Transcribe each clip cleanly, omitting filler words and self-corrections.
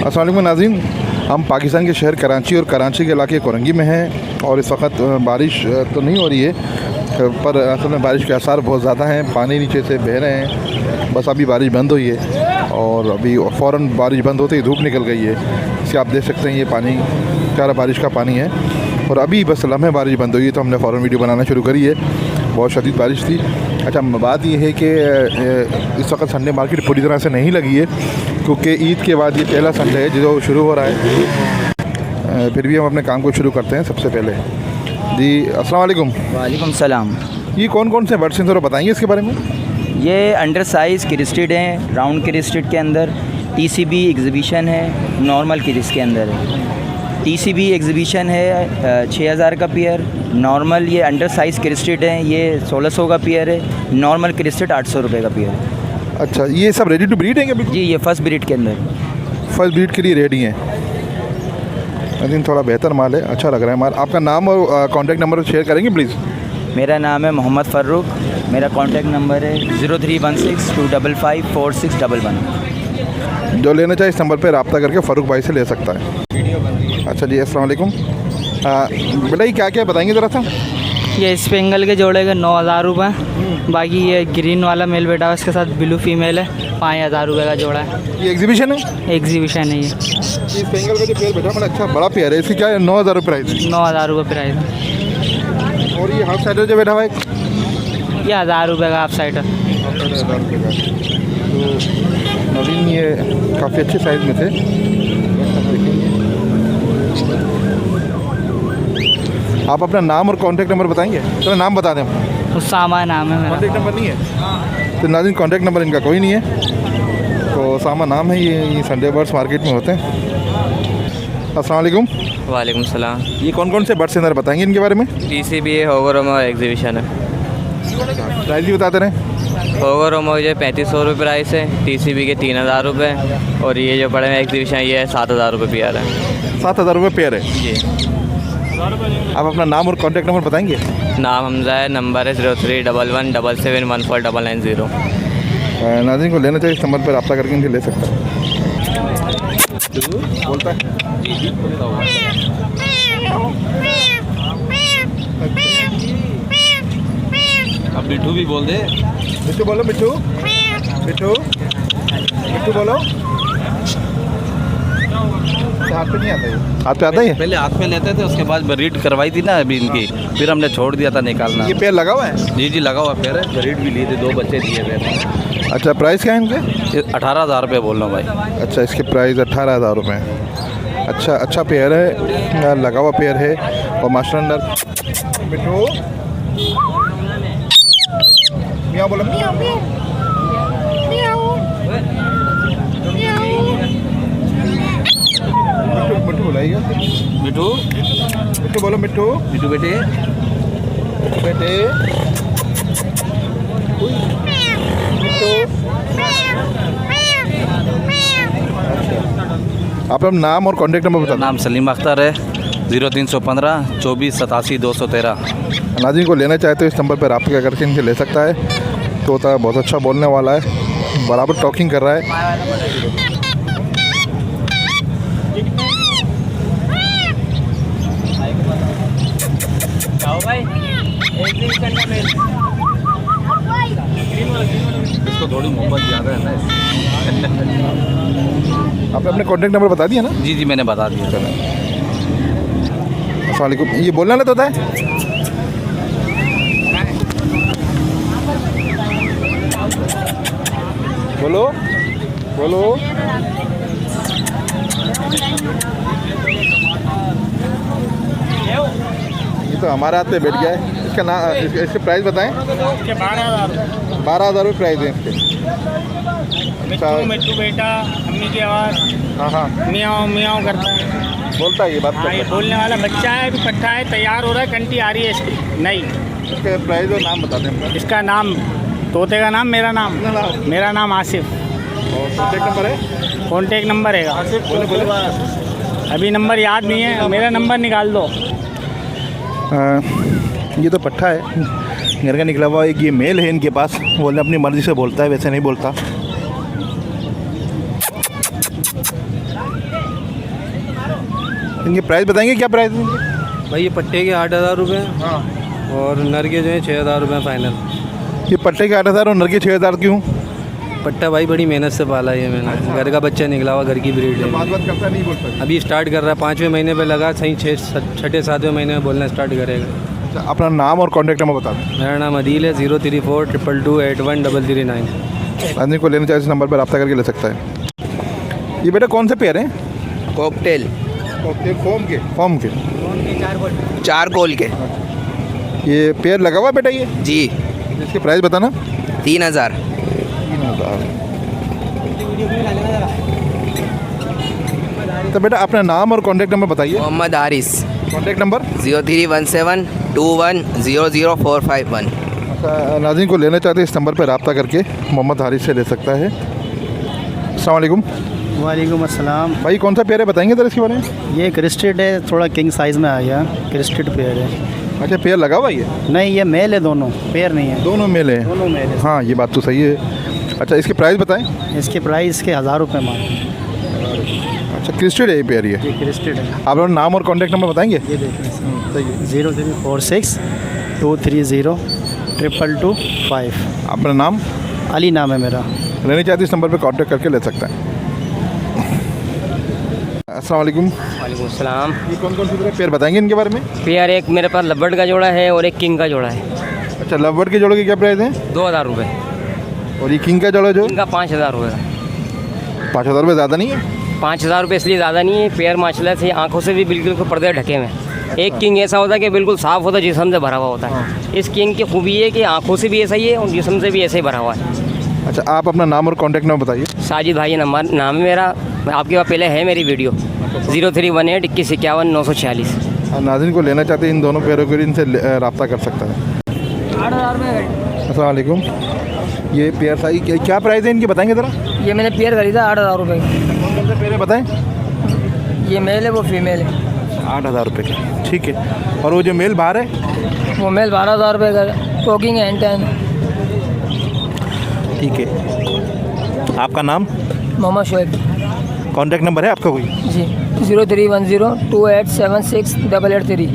अस्सलाम वालेकुम नाज़रीन, हम पाकिस्तान के शहर कराची और कराची के इलाके कोरंगी में हैं और इस वक्त बारिश तो नहीं हो रही है, पर असल में बारिश के आसार बहुत ज़्यादा हैं। पानी नीचे से बह रहे हैं। बस अभी बारिश बंद हुई है और अभी फ़ौरन बारिश बंद होते ही धूप निकल गई है। इसे आप देख सकते हैं, ये पानी सारा बारिश का पानी है और अभी बस लम्हे बारिश बंद हुई है तो हमने फ़ौरन वीडियो बनाना शुरू करी है। बहुत शदीद बारिश थी। अच्छा, बात यह है कि इस वक्त संडे मार्केट पूरी तरह से नहीं लगी है क्योंकि ईद के बाद ये पहला संडे है जो शुरू हो रहा है। फिर भी हम अपने काम को शुरू करते हैं। सबसे पहले जी अस्सलाम वालेकुम। वालेकुम सलाम। ये कौन कौन से बर्ड्स हैं, थोड़ा बताएंगे इसके बारे में? ये अंडर साइज़ क्रिस्टेड हैं, राउंड क्रिस्टेड के अंदर टीसीबी एग्जीबिशन है, नॉर्मल क्रिस के अंदर है। टीसीबी एग्जीबिशन है 6000 का पेयर, नॉर्मल ये अंडर साइज़ क्रिस्टेड हैं, ये 1600 का पेयर है, नॉर्मल क्रिस्टेड 800 रुपये का पेयर है। अच्छा, ये सब रेडी टू ब्रीड हैं? जी, ये फर्स्ट ब्रीड के अंदर, फर्स्ट ब्रीड के लिए रेडी हैं। लेकिन थोड़ा बेहतर माल है, अच्छा लग रहा है माल। आपका नाम और कॉन्टैक्ट नंबर शेयर करेंगे प्लीज़? मेरा नाम है मोहम्मद फ़र्रुख, मेरा कॉन्टैक्ट नंबर है 0316254611। जो लेना चाहे इस नंबर पर रब्ता करके फ़र्रुख भाई से ले सकता है। अच्छा जी, अस्सलाम वालेकुम। बेटा ये क्या क्या बताएंगे ज़रा सा? ये स्पेंगल के जोड़े के 9000 रुपये, बाकी ये ग्रीन वाला मेल बेटा उसके साथ ब्लू फीमेल है 5000 रुपये का जोड़ा है। ये एग्जीबिशन है? एग्जीबिशन है ये। स्पेंगल का जो पेयर बेटा बड़ा अच्छा बड़ा पेयर है, इसकी क्या है 9000 रुपये प्राइस? 9000 रुपये प्राइस। और ये हाफ साइडर जो बेटा भाई? ये 1000 रुपये का हाफ साइडर। तो नवीन ये काफ़ी अच्छे साइज़ में थे। आप अपना नाम और कॉन्टैक्ट नंबर बताएंगे? चलो नाम बता दें। उसामा नाम है मेरा। कॉन्टैक्ट नंबर नहीं है तो नाज़रीन, कॉन्टैक्ट नंबर इनका कोई नहीं है। तो उसामा नाम है। ये संडे बर्ड्स मार्केट में होते हैं। अस्सलाम वालेकुम। वालेकुम सलाम। ये कौन कौन से बर्ड्स हैं, ज़रा बताएंगे इनके बारे में? टीसीबी है, होगोरोमो एग्जीबिशन है। प्राइस भी बताते रहें। होगोरोमो जो 3500 रुपये प्राइस है, टीसीबी के 3000 रुपये, और ये जो बड़े में एग्जीबिशन ये है 7000 रुपये पेयर है। 7000 रुपये पेयर है जी। आप अपना नाम और कॉन्टैक्ट नंबर बताएंगे? नाम हमजा है, नंबर है 0311771490। नाज़रीन को लेना चाहिए इस नंबर पर रब्ता करके इनसे ले सकता है। बोलता है अब मिठू भी बोल दे। मिठू बोलो, मिठू मिठू मिठू बोलो। हाथ पे नहीं आता है? हाथ पे आता है? पहले हाथ में लेते थे, उसके बाद रीड करवाई थी ना अभी इनकी, फिर हमने छोड़ दिया था निकालना। ये पेड़ लगा हुआ है? जी लगा हुआ पेड़ है। रीड भी लिए थे, 2 बच्चे दिए थे। अच्छा, प्राइस क्या है इनके? 18,000 रुपये बोल रहा हूँ भाई। अच्छा, इसके प्राइस 18,000 रुपये। अच्छा पेयर है, लगा हुआ पेयर है और माशाल्लाह। मिठू मियाँ बोलो। मिठू बुलाइएगा। मिठू मिठू बोलो। मिठू मिठू बेटे बेटे आप अपना नाम और कॉन्टैक्ट नंबर बता। नाम सलीम अख्तर है, 0315 24 87 213। नाज़रीन को लेना चाहे तो इस नंबर पर रब्ता करके इनसे ले सकता है। तोता बहुत अच्छा बोलने वाला है, बराबर टॉकिंग कर रहा है। इसको थोड़ी मोहब्बत ज़्यादा है ना। आपने अपने कॉन्टैक्ट नंबर बता दिया ना? जी मैंने बता दिया। चलो, अस्सलाम वालेकुम। ये बोलना तो होता है? बोलो बोलो। ये तो हमारे हाथ पे बैठ गया है। इसका नाम इसके प्राइस बताएं। 12,000 रुपये प्राइस है इसके। मिट्टू बेटा अम्मी की आवाज़ हाँ मियाँ मियाँ करता है, बोलता है, ये बात हाँ ये करता है। बोलने वाला बच्चा है, अभी पट्टा है, तैयार हो रहा है, कंटी आ रही है इसकी नहीं। इसके प्राइस और नाम बता दें। इसका नाम तोते का नाम, मेरा नाम आसिफ। और कॉन्टैक्ट नंबर है? कॉन्टेक्ट नंबर है आसिफ बोले। अभी नंबर याद नहीं है, मेरा नंबर निकाल दो। ये तो पट्ठा है, घर का निकला हुआ। एक ये मेल है इनके पास, बोलने अपनी मर्ज़ी से बोलता है, वैसे नहीं बोलता। इनके प्राइस बताएंगे, क्या प्राइस है इनके? भाई ये पट्टे के 8,000 रुपये हाँ, और नर के जो है 6,000 रुपये फाइनल। ये पट्टे के 8,000 और नर के 6,000 क्यों? पट्टा भाई बड़ी मेहनत से पाला है ये मैंने, घर का बच्चा निकला हुआ, घर की ब्रीड है। बात करता नहीं बोल सकता। अभी स्टार्ट कर रहा है, 5वें महीने पे लगा, सही 6 7वें महीने में बोलना स्टार्ट करेगा। अच्छा, अपना नाम और कॉन्टैक्ट नंबर बता दें। मेरा नाम अदील है, 034 222 81 339। आदमी को लेना चाहे इस नंबर पर रब्ता करके ले सकता है। ये बेटा कौन से पेयर हैं? कॉकटेल फॉर्म के चारकोल के। ये पेयर लगा हुआ है बेटा ये? जी, इसके प्राइस बताना। 3,000। 3,000। तो बेटा अपना नाम और कॉन्टैक्ट नंबर बताइए। Mohammad Haris, contact number 031721000451। नाज़रीन को लेना चाहते हैं इस नंबर पर रब्ता करके मोहम्मद हारिस से ले सकता है। अस्सलाम वालेकुम वालेकुम अस्सलाम। भाई, कौन सा पेयर है बताएंगे सर इसके बारे में? ये क्रिस्टेड है, थोड़ा किंग साइज़ में आ गया, क्रिस्टेड पेयर है। अच्छा, पेयर लगा हुआ ये? नहीं, ये मेल है, दोनों पेयर नहीं है, दोनों मेल हैं। दोनों मेल है। हाँ, ये बात तो सही है। अच्छा, इसके प्राइस बताएं। इसके प्राइस के 1,000 रुपये मांग। अच्छा, क्रिस्टेड है ये पेयर ये? ये क्रिस्टेड है। आप लोग नाम और कॉन्टैक्ट नंबर बताएंगे? ये देखिए, सही है, 0046 230 222 अपना नाम? अली नाम है मेरा। लेना चाहते इस नंबर पर कॉन्टैक्ट करके ले सकते हैं। अस्सलाम वालेकुम। वालेकुम सलाम। ये कौन कौन से पेयर बताएंगे इनके बारे में? पेयर एक मेरे पास लबर्ड का जोड़ा है और एक किंग का जोड़ा है। अच्छा, लवबर्ड के जोड़े के क्या प्राइस है? 2,000 रुपये। और ये किंग का जोड़ा जो? किंग का 5,000 रुपये का। 5,000 रुपये ज़्यादा नहीं है? 5,000 रुपये इसलिए ज़्यादा नहीं है, पेयर माशाल्लाह से आँखों से भी बिल्कुल पर्दे ढके हुए हैं। एक किंग ऐसा होता है कि बिल्कुल साफ़ होता है, जिस्म से भरा हुआ होता है। इस किंग की खूबी है कि आँखों से भी ऐसा ही है और जिस्म से भी ऐसे ही भरा हुआ है। अच्छा, आप अपना नाम और कॉन्टैक्ट नंबर बताइए। साजिद भाई नंबर नाम है मेरा, आपके पास पहले है मेरी वीडियो 0318 21 51 946। नाज़रीन को लेना चाहते हैं इन दोनों पेयरों को, इनसे रब्ता कर सकता है। 8,000 रुपये। अस्सलाम वालेकुम। ये पेयर साइज क्या प्राइस है इनकी बताएंगे ज़रा? ये मैंने पेयर खरीदा 8,000 रुपये का। कौन कौन से पेयर है बताएं? ये मेल है, वो फीमेल है। 8,000 रुपये का, ठीक है। और वो जो मेल बाहर है? वो मेल 12,000 रुपये का, टॉकिंग है, एंड ठीक है। आपका नाम? मोहम्मद शोएब कॉन्टैक्ट नंबर है आपका कोई? जी, 0310 2876 883।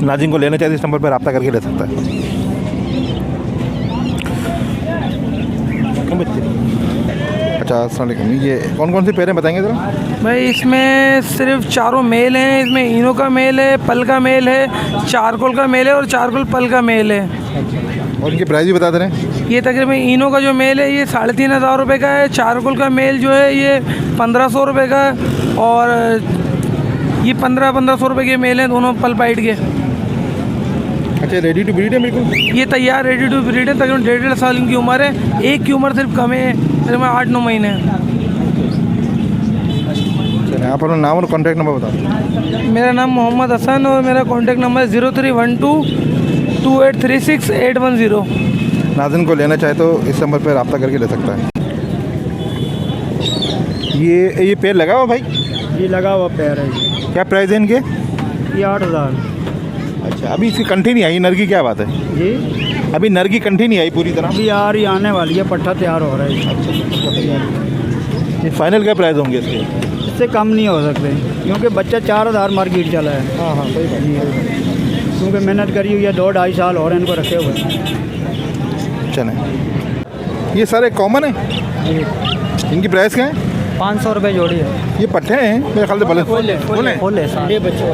नाज़रीन को लेना चाहते इस नंबर पर रब्ता करके ले सकता है। अच्छा, अस्सलाम वालेकुम। ये कौन कौन से पेयर हैं बताएंगे ज़रा? भाई इसमें सिर्फ चारों मेल हैं। इसमें इनो का मेल है, पल का मेल है, चारकोल का मेल है और चारकोल पल का मेल है। और इनके प्राइस भी बता दे रहे हैं? ये तकरीबन इनो का जो मेल है ये 3,500 रुपये का है। चारकोल का मेल जो है ये 1,500 रुपये का है और ये 1,500 रुपये के मेल हैं, दोनों पल पाइट के। अच्छा, रेडी टू ब्रीड है बिल्कुल? ये तैयार रेडी टू ब्रीड है, तकरीबन 1.5 साल इनकी उम्र है। एक की उम्र सिर्फ कम है, तकरीबन 8-9 महीने है। चलिए, आप अपना नाम और कॉन्टैक्ट नंबर बता दें। मेरा नाम मोहम्मद हसन और मेरा कॉन्टैक्ट नंबर है 0312 2836 810। नाज़रीन को लेना चाहे तो इस नंबर पर रब्ता करके ले सकता है। ये पेयर लगा हुआ भाई? ये लगा हुआ पेयर है। क्या प्राइस है इनके? ये 8,000। अच्छा, अभी इसकी कंठी नहीं आई, नर की क्या बात है? जी, अभी नर की कंठी नहीं आई पूरी तरह? अभी आ रही, आने वाली है, पट्टा तैयार हो रहा है। ये फाइनल क्या प्राइस होंगे इसके? इससे कम नहीं हो सकते क्योंकि बच्चा 4,000 मार्केट चला है। हाँ हाँ, सही बात है। क्योंकि मेहनत करी हुई है, 2-2.5 साल और इनको रखे हुए। चले, ये सारे कॉमन है? इनकी प्राइस क्या है? 500 रुपये जोड़ी है। ये पट्टे हैं मेरे ख्याल से भले फुल हैं। ये बच्चे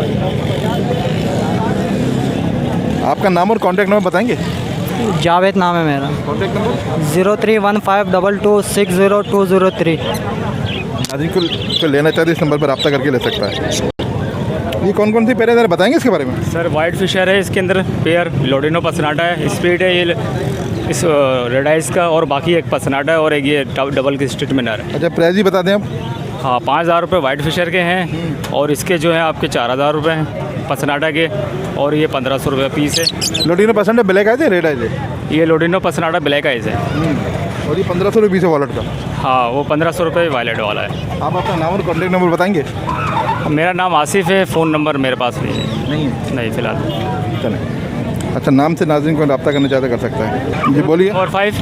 आपका नाम और कॉन्टैक्ट नंबर बताएंगे? जावेद नाम है मेरा। Contact number? 031522600203। नाज़रीन को लेना चाहते इस नंबर पर रब्ता करके ले सकता है। ये कौन कौन सी पेयर है ज़रा बताएंगे इसके बारे में? सर वाइट फिशर है, इसके अंदर पेयर लोडिनो पसनाटा है, स्पीड है ये इस रेड आइस का, और बाकी एक पसनाटा है और एक ये डबल की स्ट्रीट में नर है। अच्छा, प्राइस ही बता दें आप। हाँ, 5,000 रुपये वाइट फिशर के हैं और इसके जो है आपके 4,000 रुपये हैं पसनाटा के, और ये 1,500 रुपये पीस है। लोडिनो परसेंट ब्लैक आइज है, रेड आइज है? ये लोडिनो पसनाटा ब्लैक आइज है। और ये 1,500 रुपये पीस है वॉलेट का? हाँ, वो 1,500 रुपये वायलेट वाला है। आप अपना नाम और कॉन्टैक्ट नंबर बताएंगे? मेरा नाम आसिफ है, फ़ोन नंबर मेरे पास नहीं है। नहीं फ़िलहाल। चलें, अच्छा, नाम से नाज़रीन को रब्ता करना चाहता कर सकता है। जी बोलिए। 45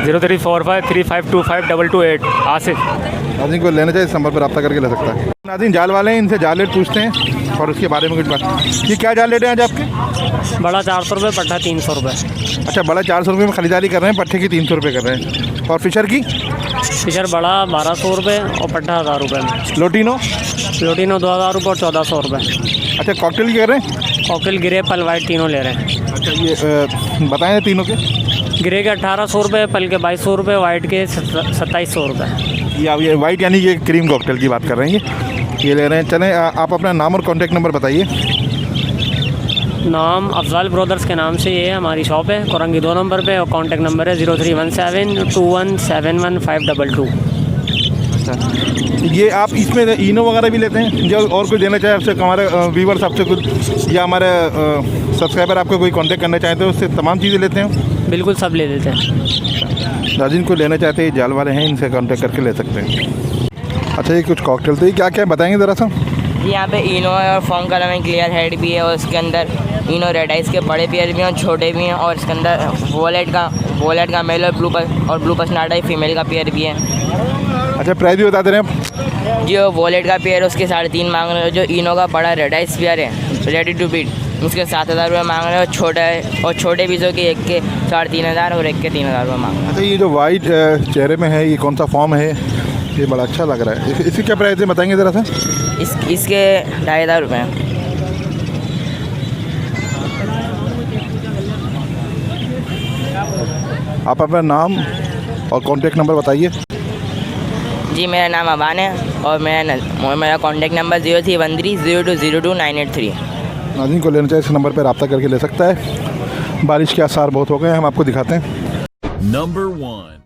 0345 3525 228 आसिफ। नाज़रीन को लेना चाहिए इस नंबर पर रब्ता करके ले सकता है। नाज़रीन जाल वाले हैं, इनसे जाल रेट पूछते हैं और उसके बारे में कुछ बात। ये क्या जाल रेट है आज आपके? बड़ा 400 रुपये, पट्टा 300 रुपये। अच्छा, बड़ा 400 रुपये में खरीदारी कर रहे हैं, पट्टे की 300 रुपये कर रहे हैं। और फिशर की? फिशर बड़ा 1200 रुपये और पट्टा 1000 रुपये में। लोटिनो? लोटिनो 2000 रुपये और 1400 रुपये। अच्छा, कॉकटेल की कर रहे हैं? कॉकटेल ग्रे पल वाइट तीनों ले रहे हैं। अच्छा, ये बताएं तीनों के। ग्रे के 1800 रुपये, पल के 2200 रुपये, वाइट के 2700 रुपये। ये वाइट यानी ये क्रीम कॉकटेल की बात कर रहे हैं, ये ले रहे हैं। चलें, आप अपना नाम और कॉन्टैक्ट नंबर बताइए। नाम अफजाल ब्रदर्स के नाम से ये है, हमारी शॉप है कोरंगी 2 नंबर पे और कॉन्टैक्ट नंबर है 0317217152। ये आप इसमें इनो वगैरह भी लेते हैं? जो और कोई देना चाहे आपसे, हमारे व्यूवर्स आपसे कुछ या हमारे सब्सक्राइबर आपको कोई कांटेक्ट करना चाहते हैं, उससे तमाम चीज़ें लेते हैं? बिल्कुल सब ले लेते हैं। नाज़रीन को लेना चाहते हैं, जाल वाले हैं, इनसे कांटेक्ट करके ले सकते हैं। अच्छा, ये कुछ कॉकटेल थे, क्या क्या बताएंगे ज़रा सा? यहाँ पे इनो है और फोम कलर में क्लियर हेड भी है और उसके अंदर इनो रेड आइस के बड़े पेयर भी हैं और छोटे भी हैं और इसके अंदर वॉलेट का मेल और ब्लू पसनाटा फीमेल का पेयर भी है। अच्छा, प्राइस भी बता दे रहे हैं आप? जो वॉलेट का पेयर है उसके 3.5 मांग रहे हो। जो इनो का बड़ा रेड आइस पेयर है रेडी टू बीट, उसके 7000 रुपये मांग रहे हो। छोटा है और छोटे पीसों के एक के 3500 और एक के 3000 रुपये मांग रहे हैं। अच्छा, ये जो वाइट चेहरे में है, ये कौन सा फॉर्म है? ये बड़ा अच्छा लग रहा है। इसकी क्या प्राइस है बताएंगे ज़रा सा? इसके 2500 रुपये हैं। आप अपना नाम और कॉन्टैक्ट नंबर बताइए। जी, मेरा नाम अबान है और मेरा कॉन्टैक्ट नंबर 031302022983। नाज़रीन को लेना चाहिए, इस नंबर पर रब्ता करके ले सकता है। बारिश के आसार बहुत हो गए हैं, हम आपको दिखाते हैं। नंबर 1